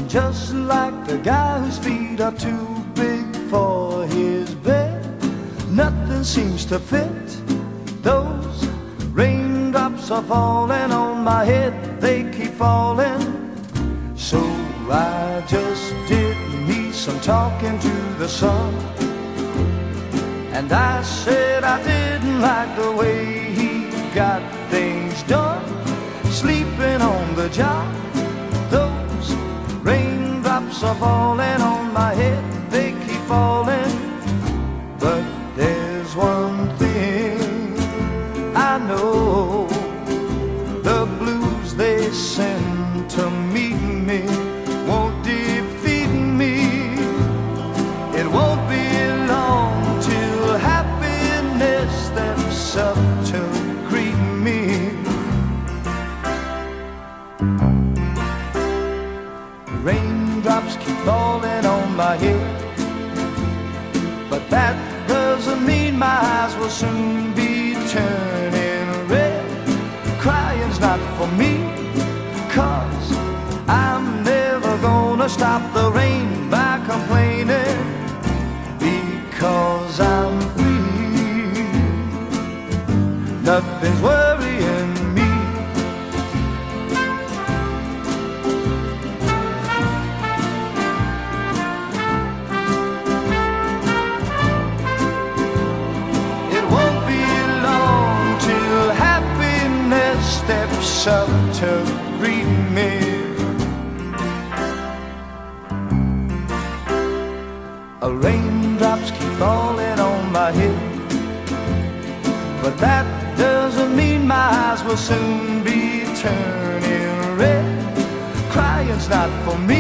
just like the guy whose feet are too big for his bed. Nothing seems to fit. Those raindrops are falling on my head, they keep falling. So I just did me some talking to the sun, and I said I didn't like the way he got things done, sleeping on the job. Those raindrops are falling on my head, they keep falling. But there's one thing I know, the blues they send to meet me won't defeat me. It won't be long till happiness steps up to greet me. Raindrops keep falling on my head, but that doesn't mean my eyes will soon be turning red. Crying's not for me, 'cause I'm never gonna stop the rain by complaining, because I'm free. Nothing's worrying me. It won't be long till happiness steps up to greet me. Raindrops keep falling on my head, but that doesn't mean my eyes will soon be turning red. Crying's not for me,